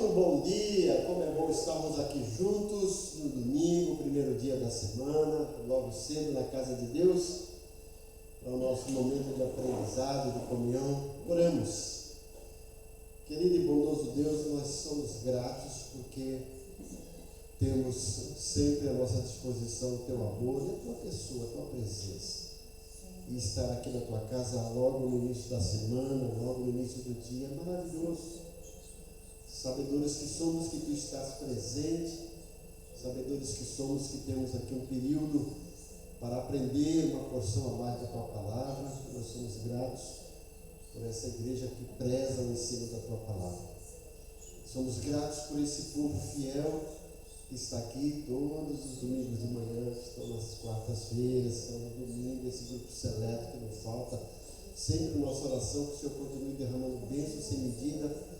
Muito bom dia, como é bom estarmos aqui juntos no domingo, primeiro dia da semana, logo cedo na casa de Deus, para o nosso momento de aprendizado, de comunhão. Oremos. Querido e bondoso Deus, nós somos gratos porque temos sempre à nossa disposição o Teu amor e a Tua pessoa, a Tua presença. E estar aqui na Tua casa logo no início da semana, logo no início do dia, é maravilhoso. Sabedores que somos que Tu estás presente, sabedores que somos que temos aqui um período para aprender uma porção a mais da Tua palavra. Nós somos gratos por essa igreja que preza o ensino da Tua palavra. Somos gratos por esse povo fiel que está aqui todos os domingos de manhã, que estão nas quartas-feiras, estão no domingo, esse grupo seleto que não falta. Sempre nossa oração que o Senhor continue derramando bênçãos sem medida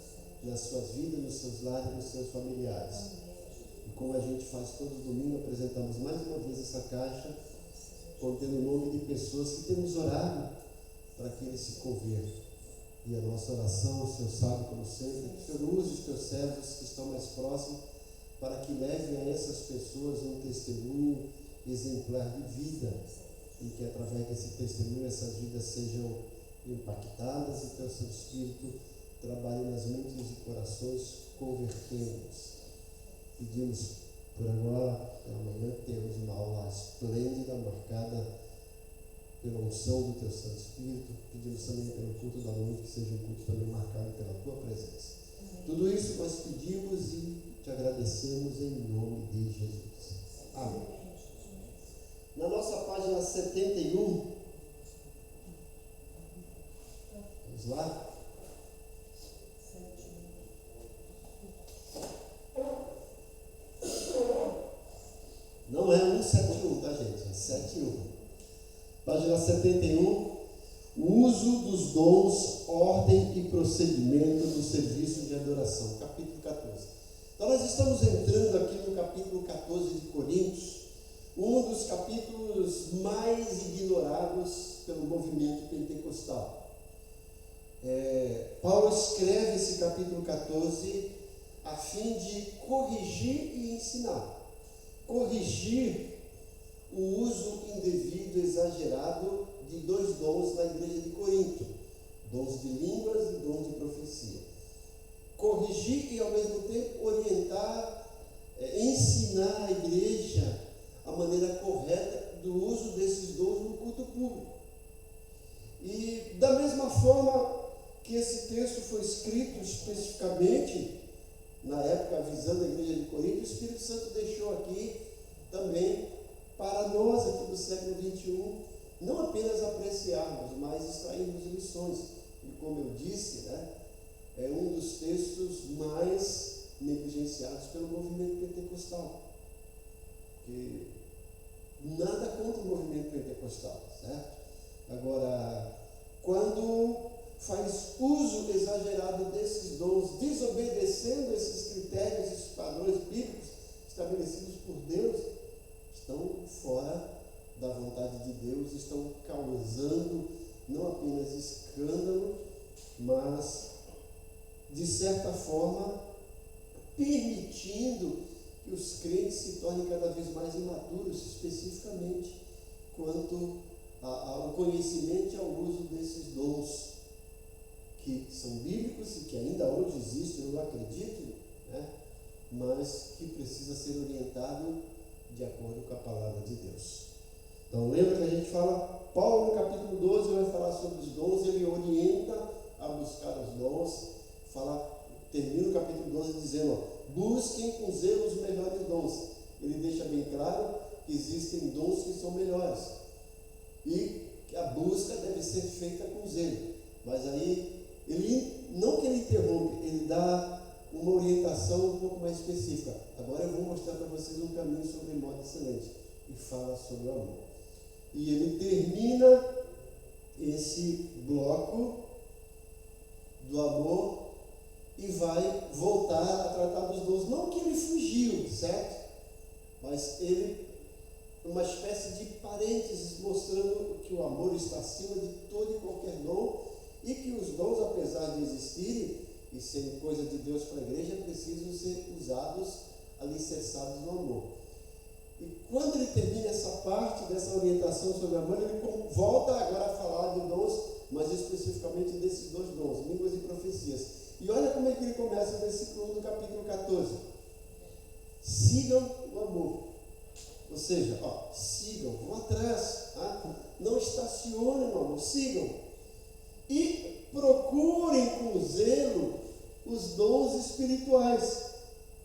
nas suas vidas, nos seus lares, nos seus familiares. E como a gente faz todo domingo, apresentamos mais uma vez essa caixa contendo o nome de pessoas que temos orado para que eles se convertam. E a nossa oração, o Senhor sabe, como sempre, que o Senhor use os teus servos que estão mais próximos para que levem a essas pessoas um testemunho exemplar de vida e que através desse testemunho essas vidas sejam impactadas e que o Seu Espírito trabalhe nas mentes e corações, convertendo-os. Pedimos por agora, amanhã temos uma aula esplêndida, marcada pela unção do Teu Santo Espírito. Pedimos também pelo culto da noite, que seja um culto também marcado pela Tua presença. Tudo isso nós pedimos e Te agradecemos em nome de Jesus. Amém. Na nossa página 71, vamos lá? Não é 171, tá, gente? É 71. Página 71. O uso dos dons, ordem e procedimento do serviço de adoração. Capítulo 14. Então, nós estamos entrando aqui no capítulo 14 de Coríntios, um dos capítulos mais ignorados pelo movimento pentecostal. Paulo escreve esse capítulo 14 a fim de corrigir e ensinar. Corrigir o uso indevido, exagerado de dois dons na igreja de Corinto: dons de línguas e dons de profecia. Corrigir e ao mesmo tempo orientar, ensinar a igreja a maneira correta do uso desses dons no culto público. E da mesma forma que esse texto foi escrito especificamente na época, visando a igreja de Corinto, o Espírito Santo deixou aqui também para nós aqui do século XXI, não apenas apreciarmos, mas extrairmos lições. E como eu disse, é um dos textos mais negligenciados pelo movimento pentecostal. Porque nada contra o movimento pentecostal, certo? Agora, quando faz uso exagerado desses dons, desobedecendo esses critérios, esses padrões bíblicos estabelecidos por Deus, estão fora da vontade de Deus, estão causando não apenas escândalo, mas, de certa forma, permitindo que os crentes se tornem cada vez mais imaturos, especificamente quanto ao conhecimento e ao uso desses dons, que são bíblicos e que ainda hoje existem, eu acredito, mas que precisa ser orientado de acordo com a palavra de Deus. Então lembra que a gente fala, Paulo no capítulo 12 vai falar sobre os dons, ele orienta a buscar os dons, termina o capítulo 12 dizendo, busquem com zelo os melhores dons. Ele deixa bem claro que existem dons que são melhores e que a busca deve ser feita com zelo. Mas aí não que ele interrompe, ele dá uma orientação um pouco mais específica. Agora eu vou mostrar para vocês um caminho sobre modo excelente e fala sobre o amor. E ele termina esse bloco do amor e vai voltar a tratar dos dons. Não que ele fugiu, certo? Mas ele, uma espécie de parênteses, mostrando que o amor está acima de todo e qualquer dom e que os dons, apesar de existirem, e serem coisa de Deus para a igreja, precisam ser usados, alicerçados no amor. E quando ele termina essa parte dessa orientação sobre amor, ele volta agora a falar de dons, mas especificamente desses dois dons, línguas e profecias. E olha como é que ele começa o versículo 1 do capítulo 14. Sigam o amor. Ou seja, sigam, vão atrás, tá? Não estacionem no amor, sigam. E procurem com zelo os dons espirituais,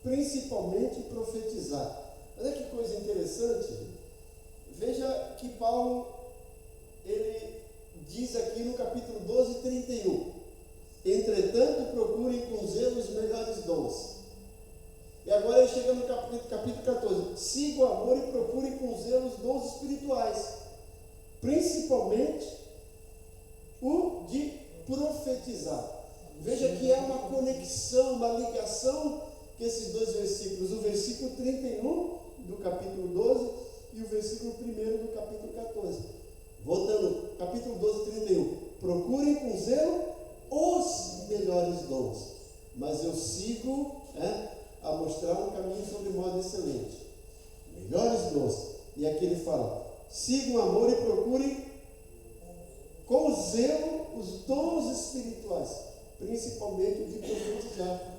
principalmente profetizar. Olha que coisa interessante. Veja que Paulo, ele diz aqui no capítulo 12, 31. Entretanto, procurem com zelo os melhores dons. E agora ele chega no capítulo 14. Siga o amor e procurem com zelo os dons espirituais, principalmente o de profetizar. Veja que é uma conexão, uma ligação que esses dois versículos, o versículo 31 do capítulo 12 e o versículo 1 do capítulo 14. Voltando, capítulo 12, 31. Procurem com zelo os melhores dons, mas eu sigo a mostrar um caminho sobre modo excelente. Melhores dons. E aqui ele fala: sigam o amor e procurem com zelo os dons espirituais, principalmente o de profetizar.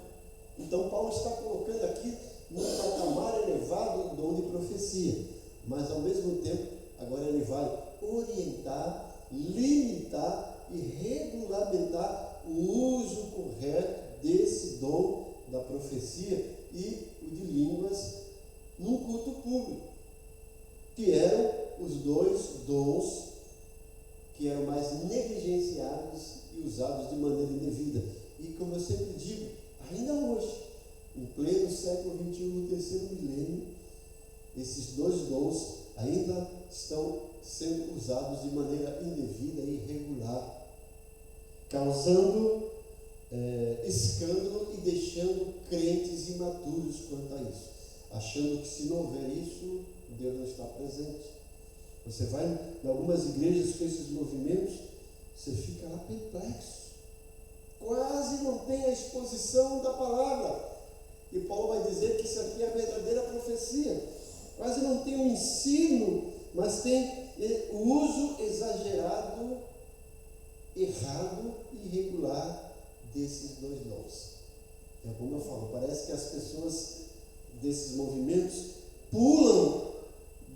Então Paulo está colocando aqui num patamar elevado o dom de profecia, mas ao mesmo tempo agora ele vai orientar, limitar e regulamentar o uso correto desse dom da profecia e o de línguas num culto público, que eram os dois dons que eram mais negligenciados e usados de maneira indevida. E como eu sempre digo, ainda hoje, em pleno século XXI, no terceiro milênio, esses dois dons ainda estão sendo usados de maneira indevida e irregular, causando escândalo e deixando crentes imaturos quanto a isso, achando que se não houver isso, Deus não está presente. Você vai em algumas igrejas com esses movimentos, você fica lá perplexo, quase não tem a exposição da palavra. E Paulo vai dizer que isso aqui é a verdadeira profecia. Quase não tem o ensino, mas tem o uso exagerado, errado e irregular desses dois dons. É como eu falo, parece que as pessoas desses movimentos pulam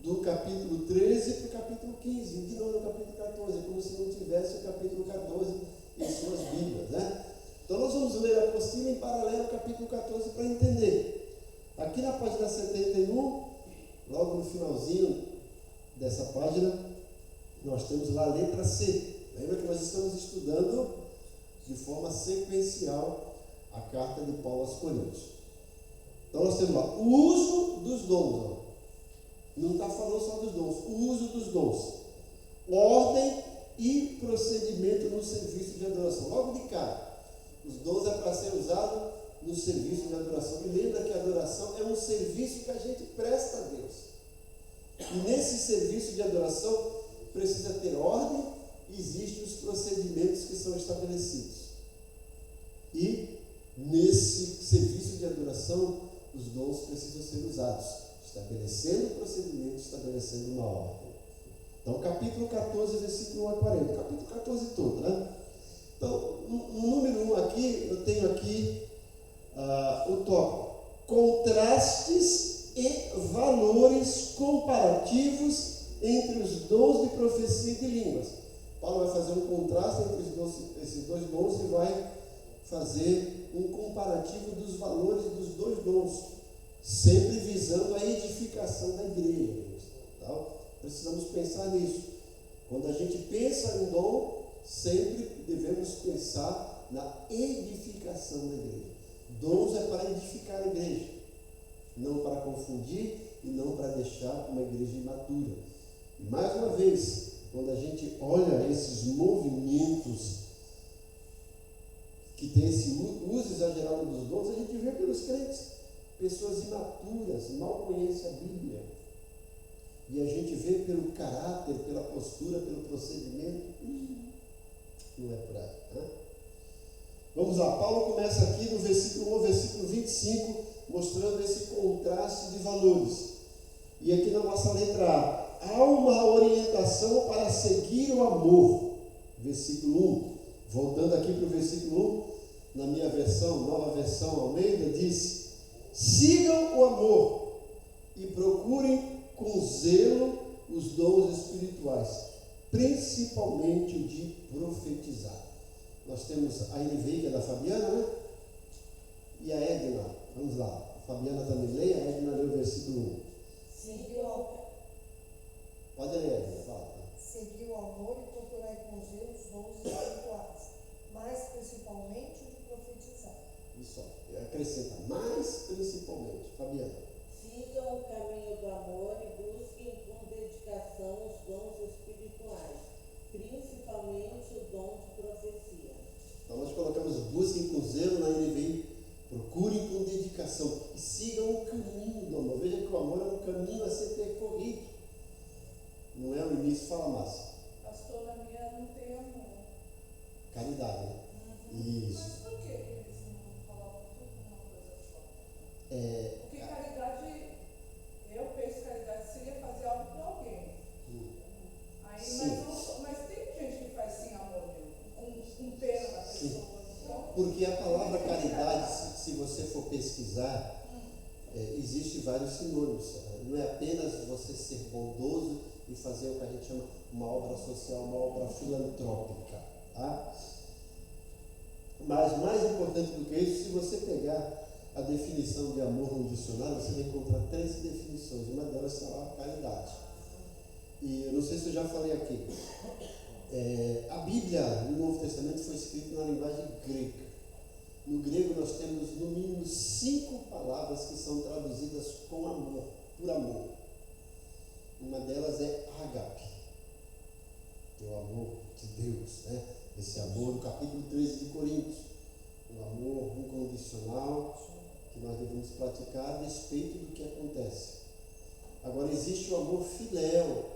do capítulo 13 para o capítulo 15, de novo no capítulo 14, como se não tivesse o capítulo 14 em suas Bíblias, né? Então nós vamos ler a apostila em paralelo ao capítulo 14 para entender. Aqui na página 71, logo no finalzinho dessa página, nós temos lá a letra C. Lembra que nós estamos estudando de forma sequencial a carta de Paulo aos Coríntios. Então nós temos lá o uso dos dons. Não está falando só dos dons, o uso dos dons. Ordem e procedimento no serviço de adoração. Logo de cara, os dons é para ser usado no serviço de adoração. E lembra que a adoração é um serviço que a gente presta a Deus. E nesse serviço de adoração precisa ter ordem e existem os procedimentos que são estabelecidos. E nesse serviço de adoração, os dons precisam ser usados, estabelecendo o procedimento, estabelecendo uma ordem. Então, capítulo 14, versículo 1 a 40. Capítulo 14 todo, né? Então, no número 1 aqui, eu tenho aqui o tópico: contrastes e valores comparativos entre os dons de profecia e de línguas. Paulo vai fazer um contraste entre esses dois dons e vai fazer um comparativo dos valores dos dois dons, sempre visando a edificação da igreja. Tá? Precisamos pensar nisso. Quando a gente pensa em dom, sempre devemos pensar na edificação da igreja. Dons é para edificar a igreja, não para confundir e não para deixar uma igreja imatura. E mais uma vez, quando a gente olha esses movimentos que tem esse uso exagerado dos dons, a gente vê pelos crentes, pessoas imaturas, mal conhecem a Bíblia. E a gente vê pelo caráter, pela postura, pelo procedimento. Não é por aí. Né? Vamos lá, Paulo começa aqui no versículo 1 ao versículo 25, mostrando esse contraste de valores. E aqui na nossa letra A, há uma orientação para seguir o amor. Versículo 1. Voltando aqui para o versículo 1, na minha versão, nova versão Almeida, diz: sigam o amor e procurem com zelo os dons espirituais, principalmente o de profetizar. Nós temos a NVI, que é da Fabiana, né? E a Edna. Vamos lá. A Fabiana também lê, a Edna lê o versículo 1. Pode ler, Edna, fala. Seguir o amor e procurar com zelo os dons espirituais, mas principalmente o de profetizar. Isso, acrescenta, mais principalmente. Fabiana. Sigam o caminho do amor e busquem com dedicação os dons espirituais, principalmente o dom de profecia. Então nós colocamos busquem com zelo na NVI, procurem com dedicação e sigam o caminho do amor. Veja que o amor é um caminho a ser percorrido. Não é o início, fala Márcia. Pastor, na minha não tem amor. Caridade, né? Isso. Mas por que eles não falavam tudo uma coisa só? Porque caridade, eu penso que caridade seria fazer algo para alguém. Aí, mas tem gente que faz sem amor mesmo, com pena da pessoa. Então, porque a palavra caridade, se você for pesquisar, existe vários sinônimos. Não é apenas você ser bondoso e fazer o que a gente chama uma obra social, uma obra filantrópica, tá? Mas mais importante do que isso, se você pegar a definição de amor no dicionário, você vai encontrar 3 definições. Uma delas é a caridade. E eu não sei se eu já falei aqui. A Bíblia, no Novo Testamento, foi escrita na linguagem grega. No grego nós temos no mínimo 5 palavras que são traduzidas com amor, por amor. Uma delas é ágape, que é o amor de Deus, né? Esse amor do capítulo 13 de Coríntios, um amor incondicional que nós devemos praticar a despeito do que acontece. Agora existe o amor filéu,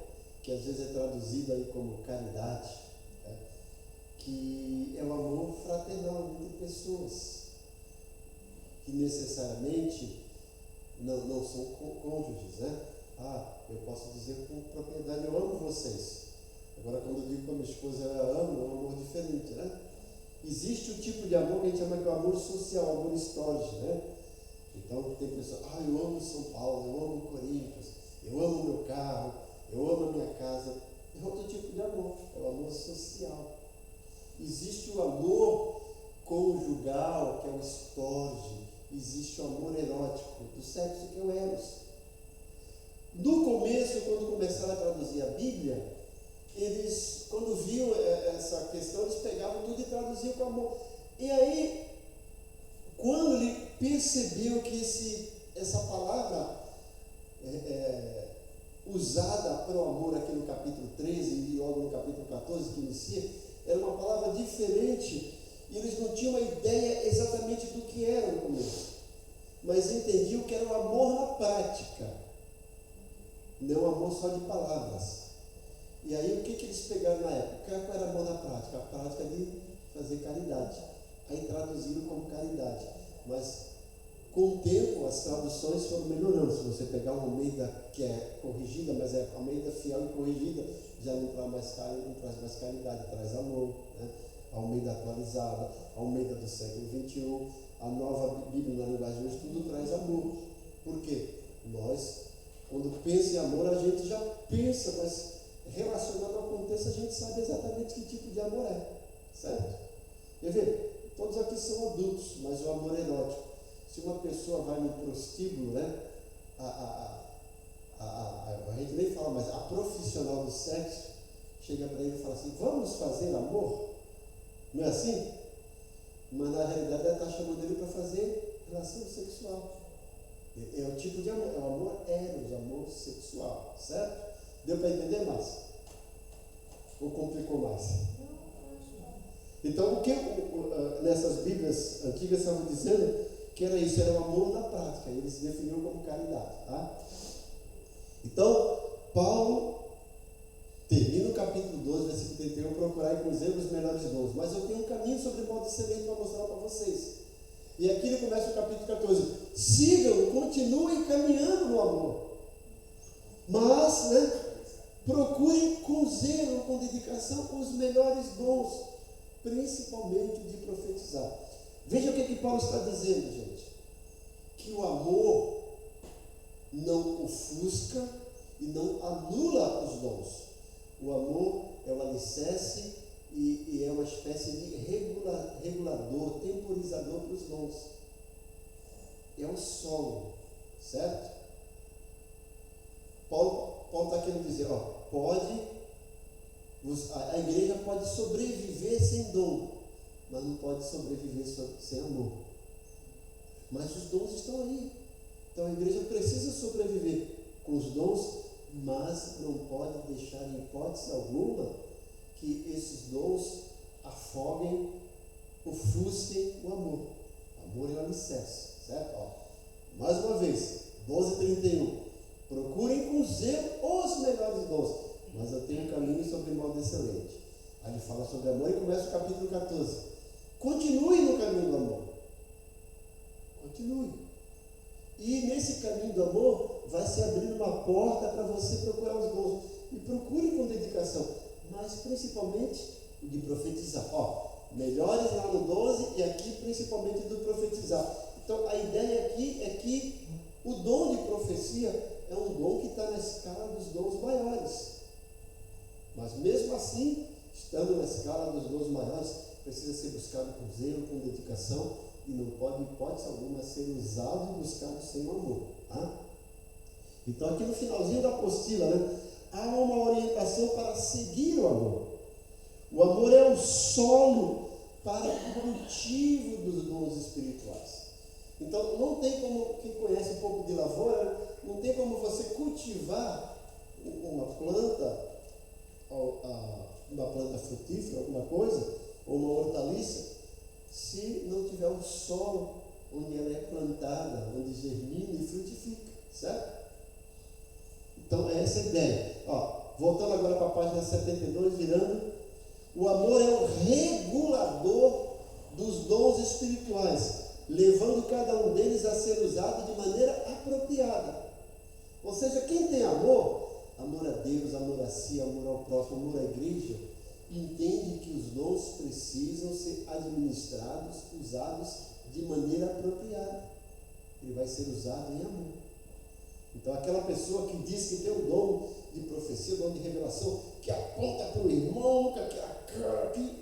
que às vezes é traduzido aí como caridade, né? Que é o amor fraternal entre pessoas, que necessariamente não são cônjuges, né? Eu posso dizer com propriedade, eu amo vocês. Agora, quando eu digo para minha esposa, eu amo, é um amor diferente, né? Existe o tipo de amor que a gente chama de amor social, amor histórico, né? Então, tem pessoas, eu amo São Paulo, eu amo Corinthians, eu amo meu carro, eu amo a minha casa. É outro tipo de amor, é o amor social. Existe o amor conjugal, que é o storge. Existe o amor erótico, do sexo, que é o eros. No começo, quando começaram a traduzir a Bíblia, eles, quando viam essa questão, eles pegavam tudo e traduziam com amor. E aí, quando ele percebeu que essa palavra usada para o amor aqui no capítulo 13 e logo no capítulo 14 que inicia, era uma palavra diferente, e eles não tinham uma ideia exatamente do que era no começo, mas entendiam que era o amor na prática, não amor só de palavras. E aí o que eles pegaram na época? Qual era amor na prática? A prática de fazer caridade. Aí traduziram como caridade. Mas com o tempo as traduções foram melhorando. Se você pegar uma Almeida que é corrigida, mas é Almeida fiel e corrigida, já não traz mais caridade, traz amor, né? A Almeida atualizada, a Almeida do século XXI, a nova Bíblia na linguagem de hoje, tudo traz amor. Por quê? Nós, quando pensa em amor, a gente já pensa, mas relacionado ao contexto, a gente sabe exatamente que tipo de amor é, certo? Quer ver? Todos aqui são adultos, mas o amor erótico. Se uma pessoa vai no prostíbulo, né? A gente nem fala, mas a profissional do sexo chega para ele e fala assim: vamos fazer amor? Não é assim? Mas na realidade ela está chamando ele para fazer relação sexual. É o tipo de amor, é o amor eros, amor sexual, certo? Deu para entender mais? Ou complicou mais? Então, o que nessas Bíblias antigas estavam dizendo que era isso, era o amor na prática, ele se definiu como caridade, tá? Então, Paulo Termina o capítulo 12, versículo 31, procurai com zelo os melhores dons. Mas eu tenho um caminho sobre modo excelente para mostrar para vocês. E aqui ele começa o capítulo 14. Sigam, continuem caminhando no amor. Mas, procurem com zelo, com dedicação, os melhores dons, principalmente de profetizar. Veja o que Paulo está dizendo, gente. Que o amor não ofusca e não anula os dons. O amor é o alicerce e é uma espécie de regulador, temporizador para os dons. É o solo, certo? Paulo está querendo dizer, a igreja pode sobreviver sem dom, mas não pode sobreviver sem amor. Mas os dons estão aí. Então a igreja precisa sobreviver com os dons, mas não pode deixar em hipótese alguma que esses dons afoguem, ofusquem o amor. O amor é o alicerce, certo? Mais uma vez, 12:31. Procurem com zelo os melhores dons, mas eu tenho um caminho sobre modo excelente. Aí ele fala sobre amor e começa o capítulo 14. Continue no caminho do amor. Continue. E nesse caminho do amor vai se abrir uma porta para você procurar os dons. E procure com dedicação, mas principalmente o de profetizar. Melhores lá no 12 e aqui principalmente do profetizar. Então a ideia aqui é que o dom de profecia é um dom que está na escala dos dons maiores. Mas mesmo assim, estando na escala dos dons maiores, precisa ser buscado com zelo, com dedicação, e não pode, em hipótese alguma, ser usado e buscado sem o amor. Tá? Então, aqui no finalzinho da apostila, há uma orientação para seguir o amor. O amor é o solo para o cultivo dos dons espirituais. Então, não tem como, quem conhece um pouco de lavoura, não tem como você cultivar uma planta frutífera, alguma coisa, ou uma hortaliça, se não tiver um solo onde ela é plantada, onde germina e frutifica, certo? Então, é essa a ideia. Voltando agora para a página 72, virando, o amor é o regulador dos dons espirituais, levando cada um deles a ser usado de maneira apropriada. Ou seja, quem tem amor a Deus, amor a si, amor ao próximo, amor à igreja, entende que os dons precisam ser administrados, usados de maneira apropriada. Ele vai ser usado em amor. Então, aquela pessoa que diz que tem o dom de profecia, o dom de revelação, que aponta para o irmão, com aquela cara que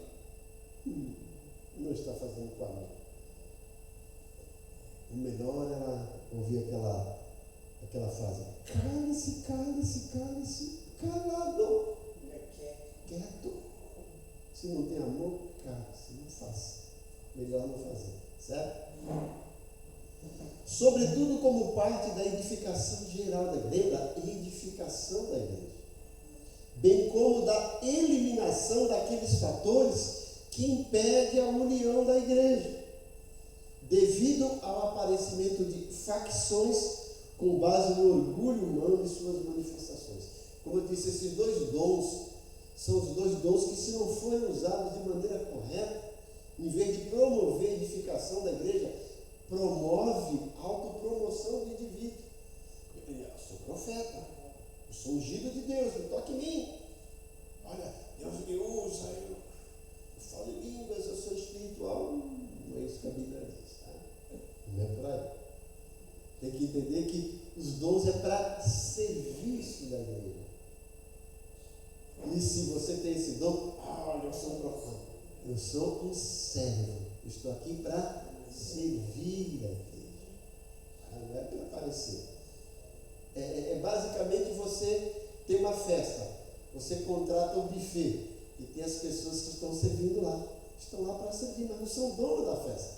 não está fazendo com amor. O melhor era ouvir aquela frase: cale-se, cale-se, cale-se, calado, quieto. Se não tem amor, cale-se, não faça. Melhor não fazer, certo? Sobretudo como parte da edificação geral da igreja, da edificação da igreja, bem como da eliminação daqueles fatores que impedem a união da igreja, devido ao aparecimento de facções com base no orgulho humano e suas manifestações. Como eu disse, esses dois dons são os dois dons que, se não forem usados de maneira correta, em vez de promover a edificação da igreja, promove autopromoção do indivíduo. Eu sou profeta, eu sou ungido de Deus, não toque em mim. Olha, Deus me usa, eu falo em línguas, eu sou espiritual. Não é isso que a Bíblia diz, tá? Não é por aí. Tem que entender que os dons é para serviço da igreja. E se você tem esse dom, olha, eu sou um profeta, eu sou um servo, eu estou aqui para servir a igreja. Não é para aparecer. É basicamente você tem uma festa, você contrata um buffet e tem as pessoas que estão servindo lá. Estão lá para servir, mas não são o dono da festa.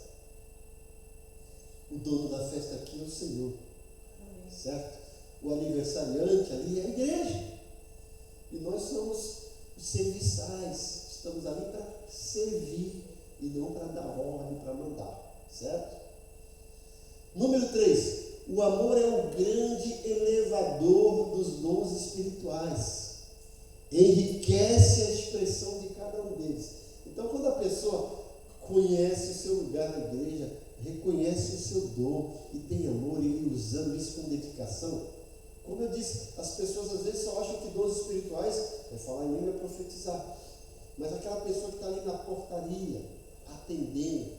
O dono da festa aqui é o Senhor. Certo? O aniversariante ali é a igreja. E nós somos os serviçais. Estamos ali para servir e não para dar ordem, para mandar. Certo? Número 3. O amor é o grande elevador dos dons espirituais. enriquece a expressão de cada um deles. Então, quando a pessoa conhece o seu lugar na igreja, reconhece o seu dom e tem amor, e usando isso com dedicação, como eu disse, as pessoas às vezes só acham que dons espirituais é falar em língua, é profetizar. Mas aquela pessoa que está ali na portaria, atendendo,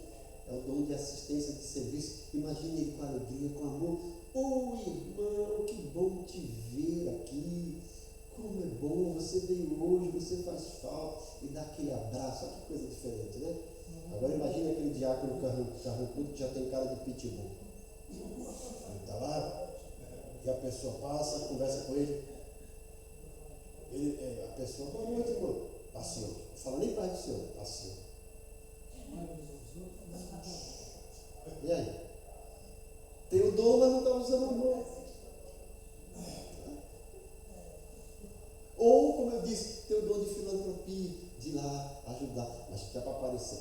é o dom de assistência, de serviço. Imagine ele com alegria, com amor. Oh, irmão, que bom te ver aqui. Como é bom, você veio hoje, você faz falta. E dá aquele abraço, olha que coisa diferente, né? Agora imagine aquele diácono carrancudo que já tem cara de pitbull. Ele está lá, e a pessoa passa, conversa com ele. A pessoa, boa noite, irmão. Passeou. Não fala nem pai do senhor, passeou. E aí? Tem o dom, mas não está usando o amor. Ou, como eu disse, tem o dom de filantropia, de ir lá ajudar, mas que é para aparecer.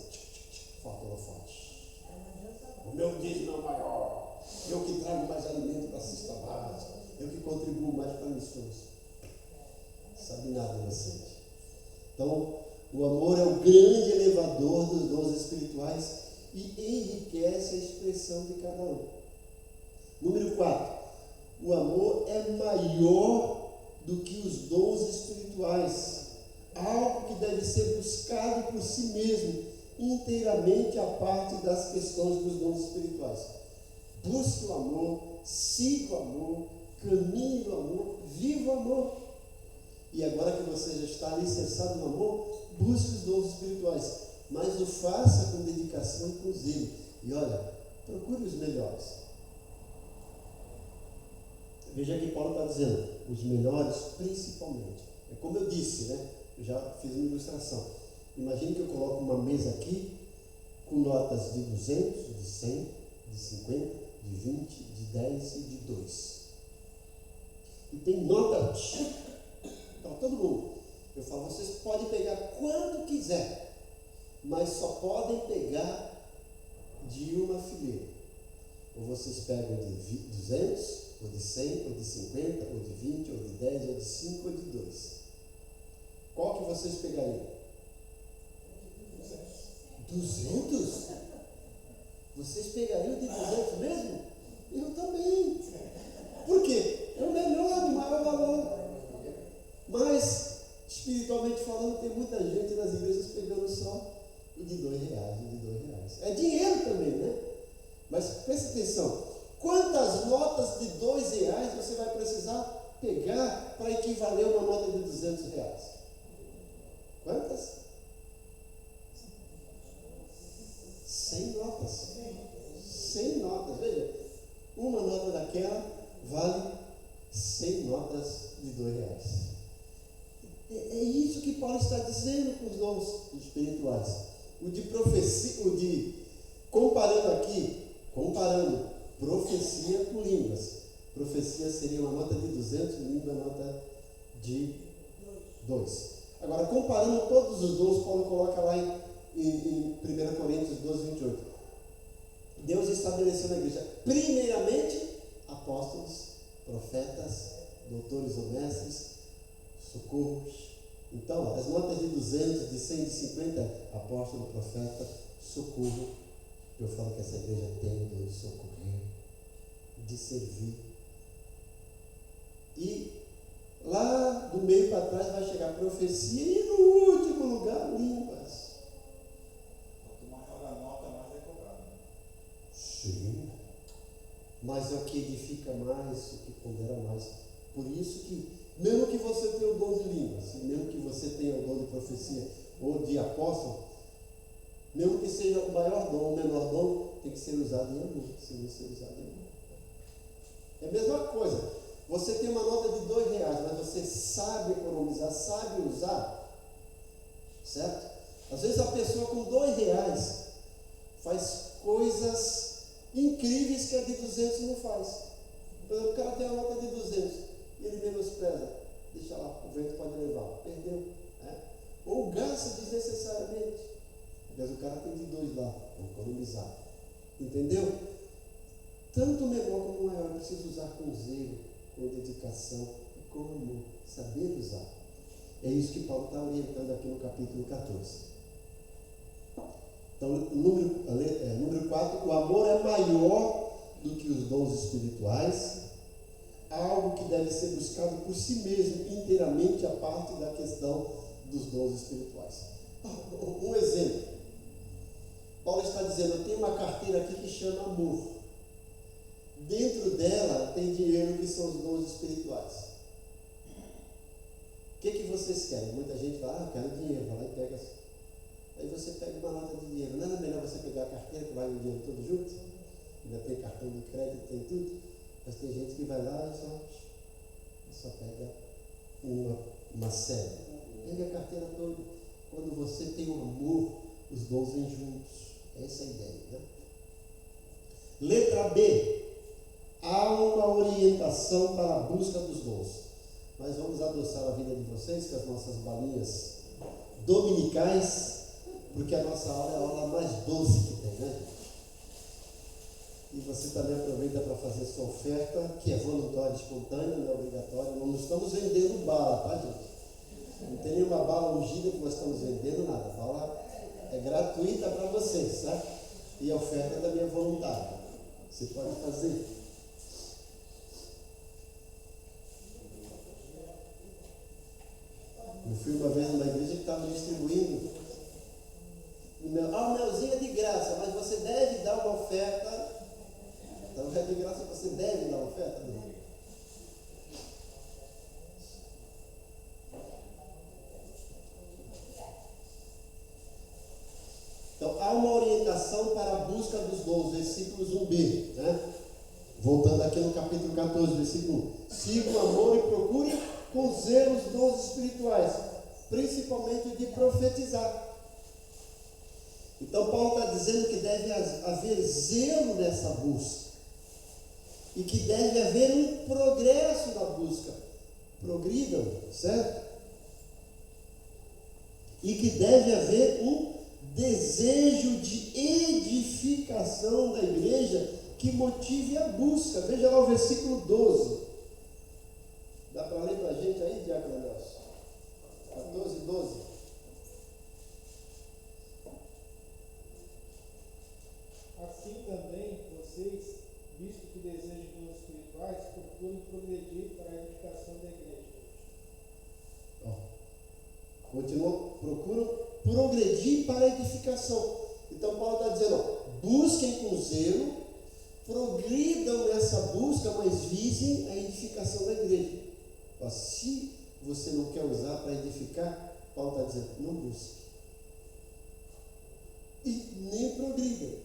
Falta uma fonte. O meu dízimo é o maior. Eu que trago mais alimento para a cesta básica. Eu que contribuo mais para missões. Sabe nada, inocente. Então, o amor é o grande elevador dos dons espirituais e enriquece a expressão de cada um. Número 4. O amor é maior do que os dons espirituais. Algo que deve ser buscado por si mesmo, inteiramente à parte das questões dos dons espirituais. Busque o amor, siga o amor, caminhe no amor, viva o amor. E agora que você já está alicerçado no amor, busque os dons espirituais, mas o faça com dedicação e com zelo. E olha, procure os melhores. Veja que Paulo está dizendo, os melhores principalmente. É como eu disse, né? Eu já fiz uma ilustração. Imagine que eu coloco uma mesa aqui com notas de 200, de 100, de 50, de 20, de 10 e de 2. E tem nota para todo mundo. Eu falo, vocês podem pegar quanto quiser, mas só podem pegar de uma fileira. Ou vocês pegam de 200, ou de 100, ou de 50, ou de 20, ou de 10, ou de 5, ou de 2. Qual que vocês pegariam? 200? Vocês pegariam de 200 mesmo? Eu também. Por quê? É o melhor, de maior valor. Mas, espiritualmente falando, tem muita gente nas igrejas pegando só o de R$2, o de R$2. É dinheiro também, né? Mas preste atenção. Quantas notas de R$2 você vai precisar pegar para equivaler a uma nota de R$200? Quantas? 100 notas. 100 notas. Veja, uma nota daquela vale 100 notas de R$2. É isso que Paulo está dizendo com os dons espirituais. O de profecia, comparando profecia com línguas. Profecia seria uma nota de 200, língua nota de 2. Agora, comparando todos os dons, Paulo coloca lá em 1 Coríntios 12, 28. Deus estabeleceu na igreja, primeiramente, apóstolos, profetas, doutores ou mestres, socorros. Então, as notas de 200, de 100, de 50, apóstolo, profeta, socorro. Eu falo que essa igreja tem de socorrer, de servir. E lá do meio para trás vai chegar a profecia e no último lugar, línguas. Quanto maior a nota, mais é cobrado. Sim. Mas é o que edifica mais, o que pondera mais. Por isso que, mesmo que você tenha o dom de línguas, e mesmo que você tenha o dom de profecia ou de apóstolo, mesmo que seja o maior dom ou o menor dom, tem que ser usado em amor, se não ser usado em amor. É a mesma coisa. Você tem uma nota de R$2, mas você sabe economizar, sabe usar, certo? Às vezes a pessoa com R$2 faz coisas incríveis que a de 200 não faz. Por exemplo, o cara tem uma nota de 200 e ele menospreza, deixa lá, o vento pode levar, perdeu, né? Ou gasta desnecessariamente, mas o cara tem de 2 lá, vou economizar, entendeu? Tanto o menor como o maior precisa usar com zelo, com dedicação e com amor, saber usar. É isso que Paulo está orientando aqui no capítulo 14. Então, número 4, o amor é maior do que os dons espirituais, algo que deve ser buscado por si mesmo, inteiramente a parte da questão dos dons espirituais. Um exemplo, Paulo está dizendo, eu tenho uma carteira aqui que chama amor. Dentro dela tem dinheiro, que são os dons espirituais. O que vocês querem? Muita gente fala, eu quero dinheiro, vai lá e pega. Aí você pega uma nota de dinheiro. Não é melhor você pegar a carteira que vai o dinheiro todo junto? Ainda tem cartão de crédito, tem tudo. Mas tem gente que vai lá e só pega uma série. Pega a carteira toda. Quando você tem um amor, os dons vêm juntos. Essa é a ideia, né? Letra B. Há uma orientação para a busca dos dons. Nós vamos adoçar a vida de vocês com as nossas balinhas dominicais, porque a nossa aula é a aula mais doce que tem, né? E você também aproveita para fazer sua oferta, que é voluntária, espontânea, não é obrigatória. Não estamos vendendo bala, tá, gente? Não tem nenhuma bala ungida que nós estamos vendendo, nada. A bala é gratuita para vocês, certo? E a oferta também é voluntária. Você pode fazer. Eu fui uma vez numa igreja que estava distribuindo o melzinho é de graça, mas você deve dar uma oferta. Então é de graça, você deve dar uma oferta. Não. Então há uma orientação para a busca dos dons, versículos 1b, né? Voltando aqui no capítulo 14, versículo 1. Siga o amor e procure com zelo os dons espirituais, principalmente de profetizar. Então Paulo está dizendo que deve haver zelo nessa busca e que deve haver um progresso na busca. Progridam, certo? E que deve haver um desejo de edificação da igreja que motive a busca. Veja lá o versículo 12. Dá para ler para a gente aí, Diácono Nelson? 14, 12. Assim também, vocês, visto que desejam dons espirituais, procurem progredir para a edificação da igreja. Continua, procuram progredir para a edificação. Então Paulo está dizendo, busquem com zelo, progridam nessa busca, mas visem a edificação da igreja. Se você não quer usar para edificar, Paulo está dizendo, não busque. E nem progrida.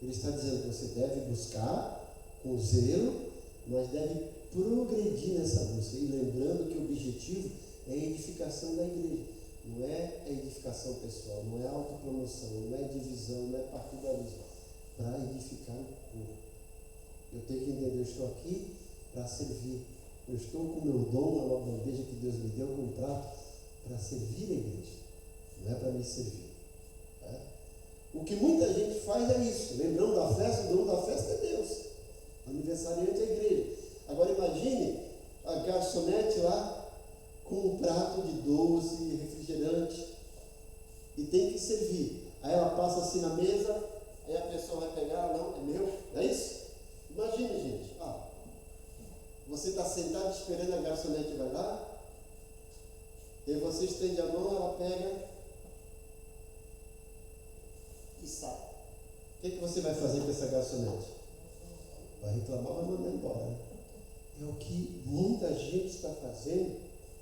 Ele está dizendo que você deve buscar com zelo, mas deve progredir nessa busca. E lembrando que o objetivo é a edificação da igreja. Não é a edificação pessoal, não é autopromoção, não é divisão, não é partidarismo. Para edificar o corpo. Eu tenho que entender, eu estou aqui para servir. Eu estou com o meu dom, uma bandeja que Deus me deu, com um prato, para servir a igreja. Não é para me servir. É? O que muita gente faz é isso. Lembrando da festa, o dono da festa é Deus. O aniversariante é a igreja. Agora imagine a garçonete lá com um prato de doce, refrigerante, e tem que servir. Aí ela passa assim na mesa, aí a pessoa vai pegar, não, é meu, não é isso? Imagine, gente, você está sentado esperando a garçonete vai lá, e você estende a mão, ela pega e sai. O que você vai fazer com essa garçonete? Vai reclamar, vai mandar embora. Né? É o que muita gente está fazendo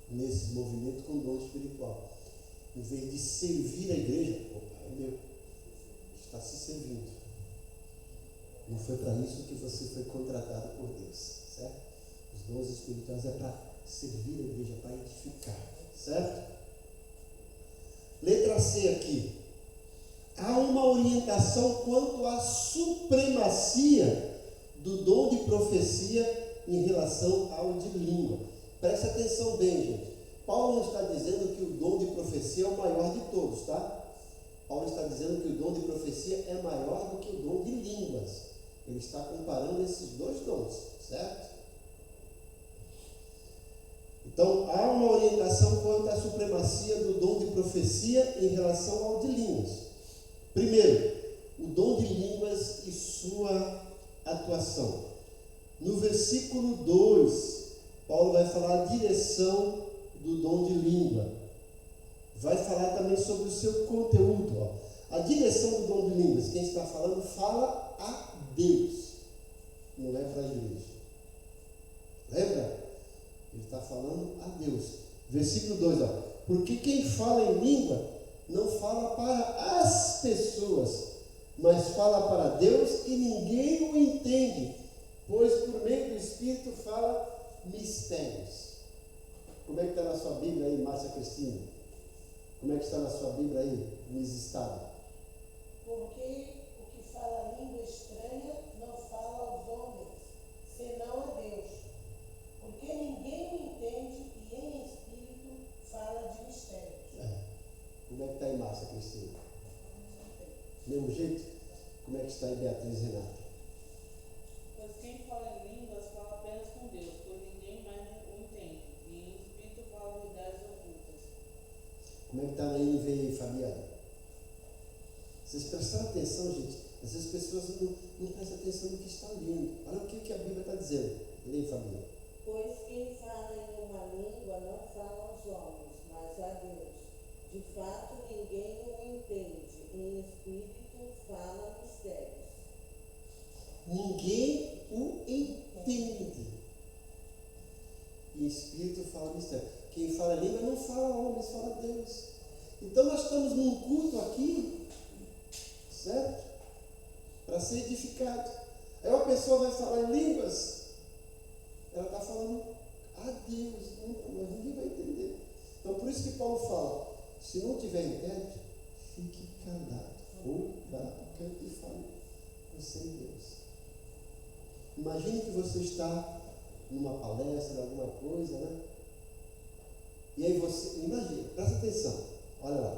nesse movimento com dom espiritual. Em vez de servir a igreja, é meu, está se servindo. Não foi para isso que você foi contratado por Deus, certo? Os dons espirituais é para servir a igreja, para edificar, certo? Letra C aqui. Há uma orientação quanto à supremacia do dom de profecia em relação ao de língua. Preste atenção bem, gente. Paulo não está dizendo que o dom de profecia é o maior de todos, tá? Paulo está dizendo que o dom de profecia é maior do que o dom de línguas. Ele está comparando esses dois dons, certo? Então, há uma orientação quanto à supremacia do dom de profecia em relação ao de línguas. Primeiro, o dom de línguas e sua atuação. No versículo 2, Paulo vai falar a direção do dom de língua. Vai falar também sobre o seu conteúdo. Ó. A direção do dom de línguas, quem está falando, fala a Deus, não é para a igreja. Lembra? Ele está falando a Deus. Versículo 2, ó. Porque quem fala em língua não fala para as pessoas, mas fala para Deus e ninguém o entende, pois por meio do Espírito fala mistérios. Como é que está na sua Bíblia aí, Márcia Cristina? Como é que está na sua Bíblia aí, Miss Estado? Porque o que fala língua estranha não fala aos homens, senão a Deus. Porque ninguém o entende e em espírito fala de mistérios. Como é que está aí, Márcia Cristina? Mesmo jeito? Como é que está aí, Beatriz Renata? Pois quem fala em línguas fala apenas com Deus, pois ninguém mais o entende, e em espírito fala verdades ocultas. Como é que está na NVI, Fabiana? Vocês prestaram atenção, gente? Às vezes as pessoas não prestam atenção no que está lendo. Olha o que a Bíblia está dizendo. Leia, Fabiana. Pois quem fala em uma língua não fala aos homens, mas a Deus. De fato, ninguém o entende, em espírito fala mistérios. Ninguém o entende. Em espírito fala mistério. Quem fala língua não fala homens, fala Deus. Então nós estamos num culto aqui, certo? Para ser edificado. Aí uma pessoa vai falar em línguas, ela está falando a Deus, mas ninguém vai entender. Então por isso que Paulo fala, se não tiver intérprete, fique calado. Ou vá para o canto e fale você e Deus. Imagine que você está numa palestra, alguma coisa, né? E aí você, imagina, presta atenção, olha lá.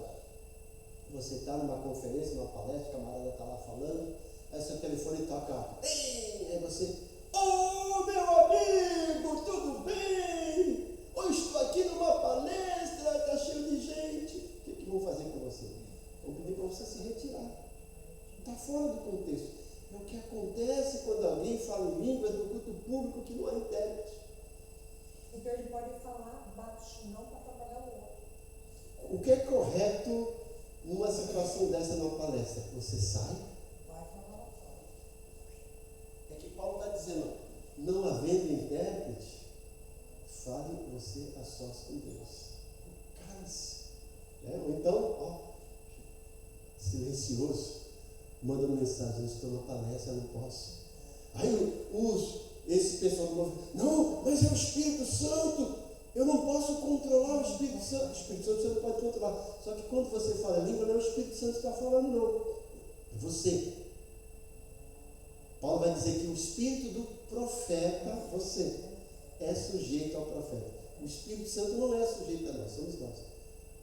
Você está numa conferência, numa palestra, o camarada está lá falando, aí seu telefone toca, aí você, ô meu amigo, tudo bem? Hoje estou aqui numa palestra, está cheio de gente. O que vão fazer com você? Vão pedir para você se retirar. Está fora do contexto. É o que acontece quando alguém fala em línguas do culto público que não há intérprete. Então ele pode falar baixo, não para trabalhar o outro. O que é correto numa situação dessa numa palestra? Você sai? Vai falar lá fora. É que Paulo está dizendo, não havendo intérprete, fale você a sós com Deus. Cale-se. Ou então, silencioso, manda uma mensagem, eu estou na palestra, eu não posso. Aí esse pessoal do movimento, não, mas é o Espírito Santo, eu não posso controlar o Espírito Santo. O Espírito Santo você não pode controlar. Só que quando você fala língua, não é o Espírito Santo que está falando, não. É você. Paulo vai dizer que o espírito do profeta, você, é sujeito ao profeta. O Espírito Santo não é sujeito a nós, somos nós.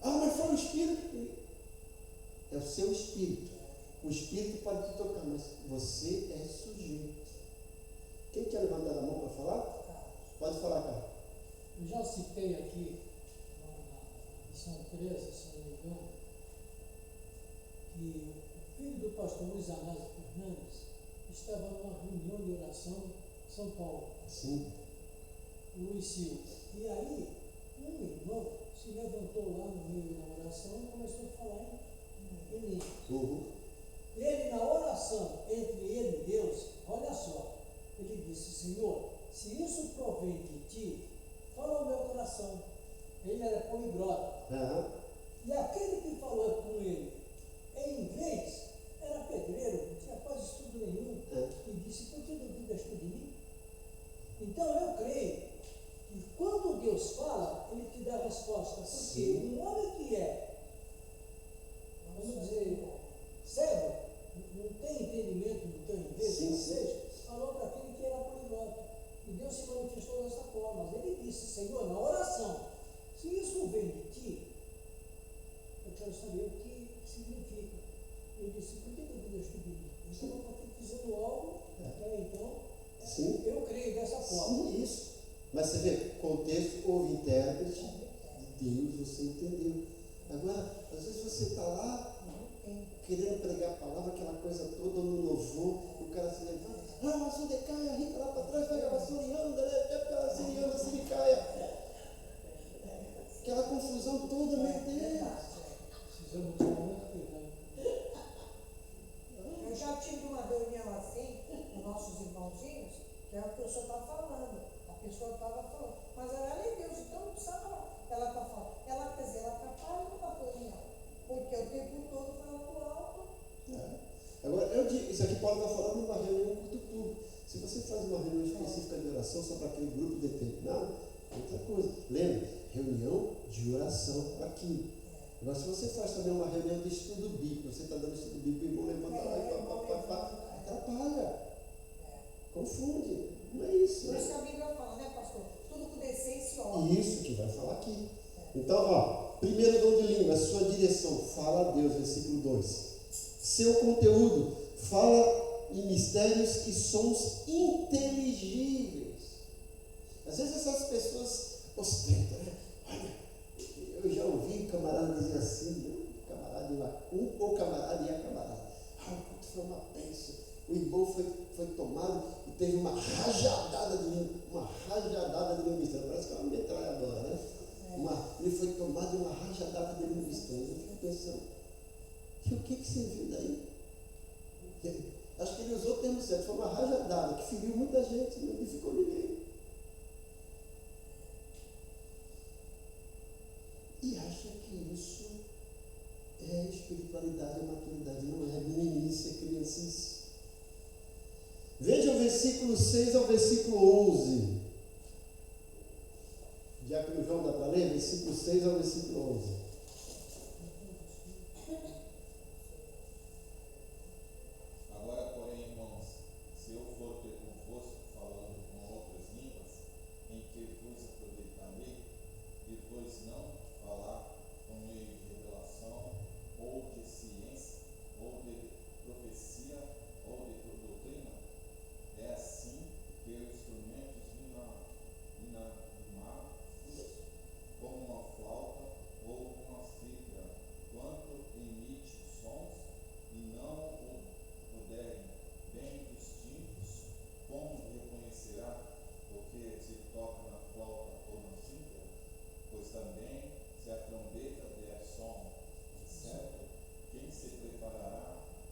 Mas foi o Espírito. É o seu espírito. O Espírito pode te tocar, mas você é sujeito. Quem quer levantar a mão para falar? Pode falar, cara. Eu já citei aqui, na lição 13, se não me engano, que o filho do pastor Luiz Anásio Fernandes estava numa reunião de oração em São Paulo. Sim. O Luiz Silva. E aí, um irmão se levantou lá no meio da oração e começou a falar em línguas. Ele, na oração entre ele e Deus, olha só, ele disse, Senhor, se isso provém de ti, fala ao meu coração. Ele era poliglota. E aquele que falou com ele em inglês era pedreiro, não tinha quase estudo nenhum. E disse, por que duvidas tu de mim? Então eu creio que quando Deus fala, Ele te dá a resposta. Porque um homem que é, vamos dizer, cego, não tem entendimento do teu inglês, ou seja, falou para aquele que era poliglota. E Deus se manifestou dessa forma. Mas ele disse, Senhor, na oração, se isso vem de ti, eu quero saber o que significa. Ele disse, por que duvidas tu de mim? Eu estava profetizando algo, então, eu creio dessa forma. Sim, isso. Mas você vê, contexto, houve intérprete de Deus, você entendeu. Agora, às vezes você está lá querendo pregar a palavra, aquela coisa toda no louvor, o cara se levanta, a Sundecaia, a Rita lá para trás, pega a vassourianda, pega a sirianda, siricaia. Aquela confusão toda, meu Deus. Precisamos tomar muito cuidado. Eu já tive uma reunião assim, com nossos irmãozinhos, que é o que o senhor está falando. A pessoa estava falando, mas ela é Deus, então não precisava. Ela está falando, ela quer dizer, ela atrapalha a reunião, porque o tempo todo falando alto. Agora, eu digo, isso aqui pode estar falando numa reunião em culto público. Se você faz uma reunião específica de oração só para aquele grupo determinado, é outra coisa. Lembra? Reunião de oração aqui. Agora, se você faz também uma reunião de estudo bíblico, você está dando estudo bíblico, o irmão levanta lá e atrapalha. Confunde. Não é isso. Por isso que a Bíblia fala, né, pastor? Tudo com decência e ordem. Isso que vai falar aqui. Então, ó, primeiro dom de língua, sua direção, fala a Deus, versículo 2. Seu conteúdo, fala em mistérios e sons inteligíveis. Às vezes essas pessoas ostentam, né? Olha, eu já ouvi um camarada dizer assim, ou camarada e a camarada. O culto foi uma bênção. O irmão foi tomado e teve uma rajadada de língua estranha. Parece que é uma metralhadora, né? Ele foi tomado de uma rajadada de língua estranha. Eu fico pensando, e o que você viu daí? Acho que ele usou o termo certo, foi uma rajadada que feriu muita gente, não edificou ninguém. E acha que isso é espiritualidade, é maturidade, não é meninice, é criancice. Veja o versículo 6 ao versículo 11. Diácono João, dá para ler? Versículo 6 ao versículo 11. Agora, porém, irmãos, se eu for ter convosco falando com outras línguas, em que vos aproveitarei, e vos não falar por meio de revelação, ou de ciência, ou de profecia, ou de doutrina, é assim que os instrumentos inanimados, como uma flauta ou uma cítara, quanto emite sons e não o puderem bem distintos, como reconhecerá o que se toca na flauta ou na cítara? Pois também, se a trombeta der som, certo, quem se preparará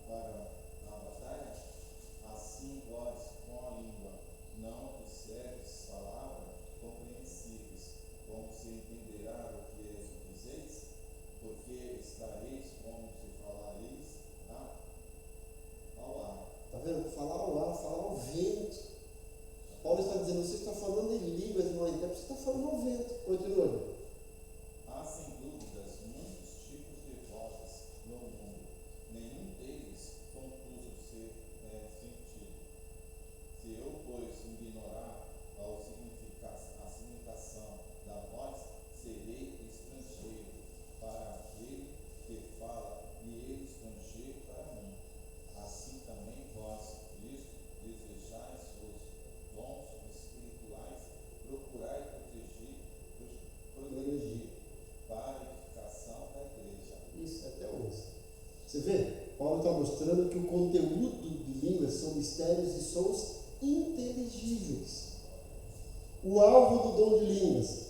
para a batalha? Assim vós, com a língua, não disserdes palavras compreensíveis, como se entenderá o que dizeis? Porque estareis como se falareis ao ar. Está vendo? Falar ao ar, falar ao vento. Paulo está dizendo, você está falando em línguas, não é intérprete, você está falando ao vento. Continua. Há sem dúvidas muitos tipos de vozes no mundo, nenhum deles concluso ser sentido. Se eu, pois, ignorar a significação da voz, serei estrangeiro para aquele que fala e ele estrangeiro para mim. Assim também vós, Cristo, desejais os dons espirituais, procurai proteger para a edificação da igreja. Isso, até 11. Você vê? Paulo está mostrando que o conteúdo de línguas são mistérios e sons inteligíveis. O alvo do dom de línguas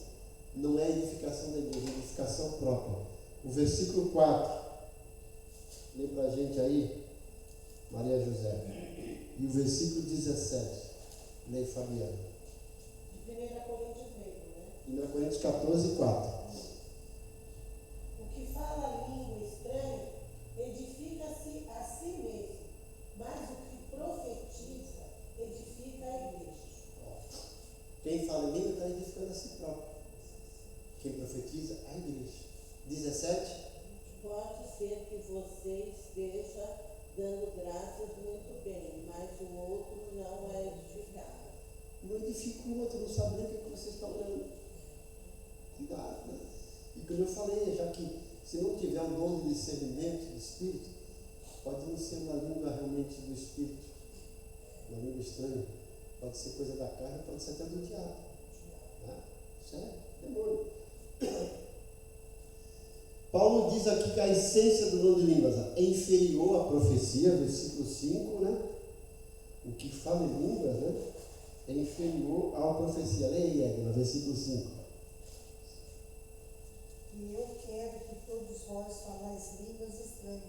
não é a edificação da igreja, é a edificação própria. O versículo 4. Lê para a gente aí, Maria José. E o versículo 17. Lê, Fabiana. 1 Coríntios mesmo, né? 1 Coríntios 14, 4. O que fala a língua estranha edifica-se a si mesmo, mas o que profetiza edifica a igreja. Quem fala em língua está edificando a si próprio. Quem profetiza, a igreja. 17. Pode ser que você esteja dando graças muito bem, mas o outro não é edificado. Não edifica o outro, não sabe nem o que você está olhando. Cuidado, né? E como eu falei, já que se não tiver um dom de discernimento do Espírito, pode não ser uma língua realmente do Espírito, uma língua estranha. Pode ser coisa da carne, pode ser até do diabo. Isso é demônio. Paulo diz aqui que a essência do dom de línguas é inferior à profecia, versículo 5, né? O que fala em línguas, né? É inferior à profecia. Leia aí, no versículo 5. E eu quero que todos vós falais línguas estranhas,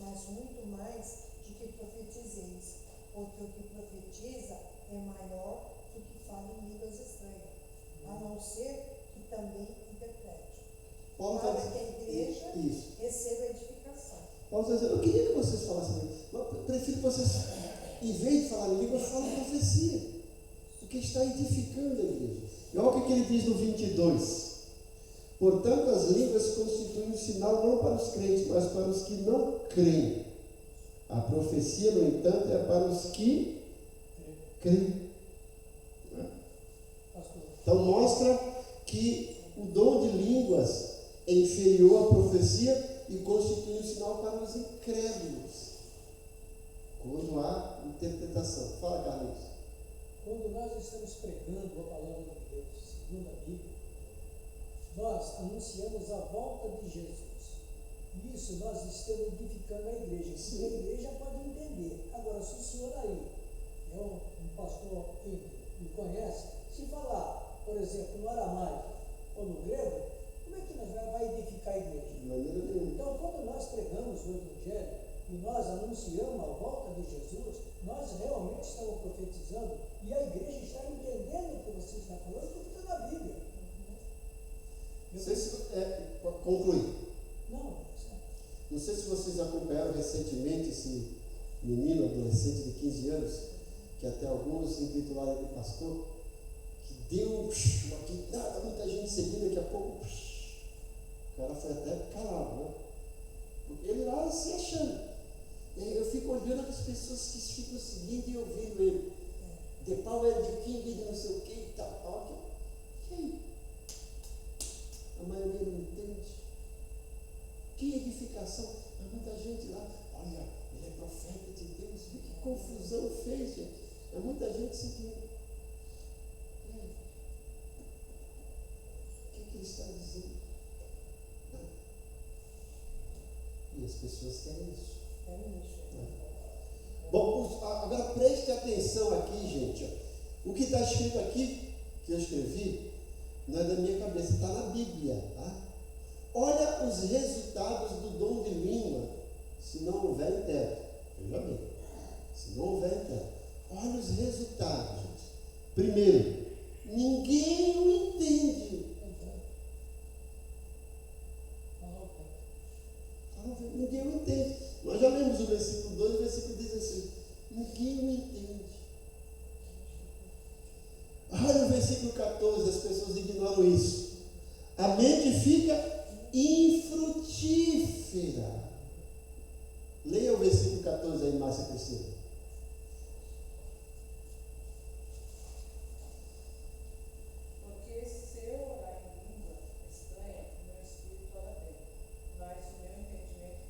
mas muito mais de que profetizeis, porque o que profetiza é maior do que fala em línguas estranhas, a não ser que também interprete. Para que a igreja receba edificação. Paulo está dizendo, eu queria que vocês falassem, mas prefiro que vocês, em vez de falar em língua, falem profecia, porque está edificando a igreja. E olha o que ele diz no 22. Portanto, as línguas constituem um sinal não para os crentes, mas para os que não creem. A profecia, no entanto, é para os que creem. Então, mostra que o dom de línguas é inferior à profecia e constitui um sinal para os incrédulos. Quando há interpretação. Fala, Carlos. Quando nós estamos pregando a palavra de Deus, segundo a Bíblia, nós anunciamos a volta de Jesus. Isso nós estamos edificando a igreja. Porque a igreja pode entender. Agora, se o senhor aí é um pastor ímpio, me conhece, se falar, por exemplo, no aramaico ou no grego, como é que nós vai edificar a igreja? De maneira nenhuma. Então, quando nós pregamos o Evangelho e nós anunciamos a volta de Jesus, nós realmente estamos profetizando e a igreja está entendendo o que você está falando, porque está na Bíblia. Conclui. Não, Não sei se vocês acompanharam recentemente esse menino, adolescente de 15 anos, que até alguns se intitularam de pastor, que deu uma guinada, muita gente seguindo, daqui a pouco, o cara foi até calado, né? Ele lá se achando. Eu fico olhando as pessoas que ficam seguindo e ouvindo ele. The Power de King, de não sei o que e tal. E aí? A maioria não entende. Que edificação. Há muita gente lá, olha, ele é profeta de Deus. Que confusão fez, gente. Há muita gente seguindo. E aí? O que ele está dizendo? E as pessoas querem isso. Bom, agora preste atenção aqui, gente. O que está escrito aqui, que eu escrevi, não é da minha cabeça, está na Bíblia. Tá? Olha os resultados do dom de língua, se não houver intérprete. Veja bem, se não houver intérprete. Olha os resultados, gente. Primeiro, ninguém o entende. Ninguém o entende. Nós já lemos o versículo 2, o versículo 16. Ninguém o entende. Olha o versículo 14, as pessoas ignoram isso. A mente fica infrutífera. Leia o versículo 14 aí, Márcia Cristina. Porque se eu orar em língua estranha, meu espírito ora bem, mas o meu entendimento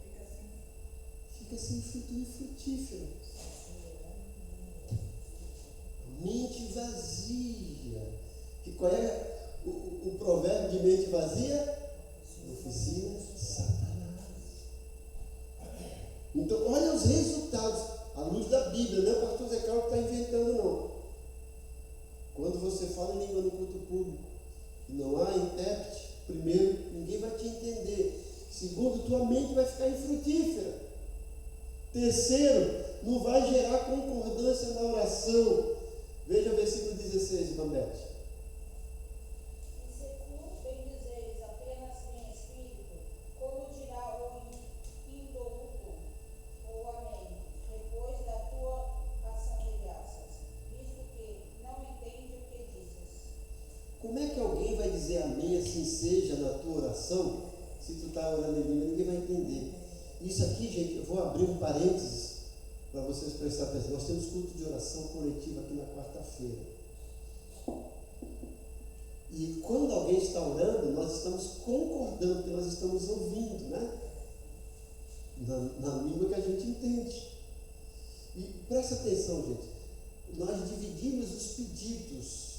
fica sem fruto infrutífero. Mente vazia. Que qual é o provérbio de mente vazia? Oficina de Satanás. Então, olha os resultados, à luz da Bíblia, não é o pastor Zé Carlos que está inventando, não. Quando você fala em língua no culto público e não há intérprete, primeiro, ninguém vai te entender. Segundo, tua mente vai ficar infrutífera. Terceiro, não vai gerar concordância na oração. Veja o versículo 16, Bambete. E se tu bendizeres apenas em espírito, como dirá o indouto, ou amém, depois da tua ação de graças, visto que não entende o que dizes? Como é que alguém vai dizer amém assim seja na tua oração, se tu está orando em língua? Ninguém vai entender. Isso aqui, gente, eu vou abrir um parênteses para vocês prestarem atenção. Nós temos culto de oração coletiva aqui na quarta-feira. E quando alguém está orando, nós estamos concordando, porque nós estamos ouvindo, né? Na língua que a gente entende. E presta atenção, gente. Nós dividimos os pedidos.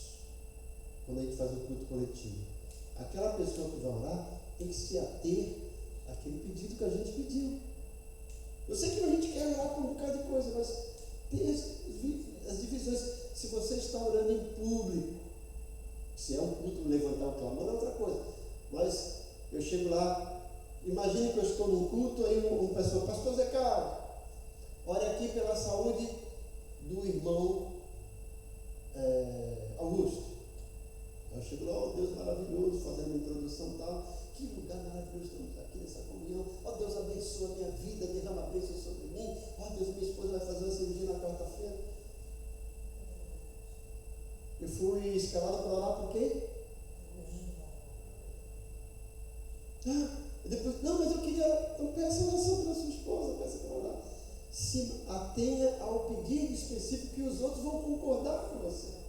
quando a gente faz o culto coletivo. Aquela pessoa que vai orar tem que se ater àquele pedido que a gente pediu. Eu sei que a gente quer orar por um bocado de coisa, mas tem as divisões. Se você está orando em público, se é um culto, levantar o clamor é outra coisa. Mas eu chego lá, imagine que eu estou num culto, aí uma pessoa, pastor Zé Carlos, ore aqui pela saúde do irmão Augusto. Eu chego lá, ó Deus maravilhoso, fazendo uma introdução e tal. Que lugar maravilhoso, estamos aqui nessa comunhão. Ó Deus, abençoa a minha vida, derrama a bênção sobre mim. Ó Deus, minha esposa vai fazer uma cirurgia na quarta-feira. Eu fui escalado para orar por quê? Depois, não, mas eu queria, então peça oração pela sua esposa, peça para orar. Se atenha ao pedido específico que os outros vão concordar com você.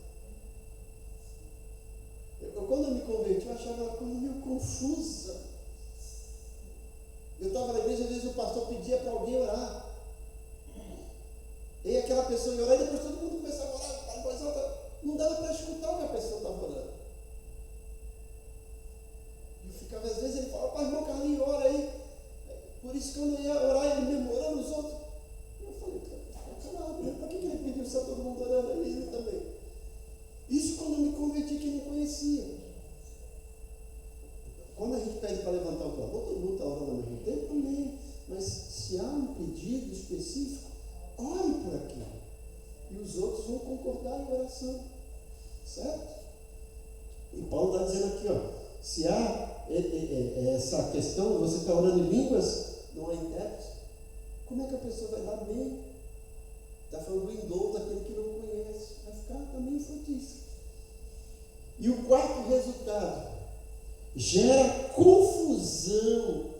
Quando eu me converti, eu achava ela como meio confusa. Eu estava na igreja, às vezes o pastor pedia para alguém orar. E aquela pessoa ia orar e depois todo mundo começava a orar em voz alta. Não dava para escutar o que a pessoa estava orando. Eu ficava, às vezes ele falava, pai, irmão Carlinhos, ora aí. Por isso que eu não ia orar, ele mesmo orando os outros. Eu falei, caramba, para que ele pediu só todo mundo orando e ele também? Isso quando eu me converti, que eu não conhecia. Quando a gente pede para levantar o clamor, todo mundo está orando ao mesmo tempo, amém. Mas se há um pedido específico, ore por aquilo. E os outros vão concordar em oração. Certo? E Paulo está dizendo aqui, ó, se há essa questão, você está orando em línguas, não há intérprete, como é que a pessoa vai dar amém? Está falando do indulto daquele que não conhece. Vai ficar também frutífero. E o quarto resultado, gera confusão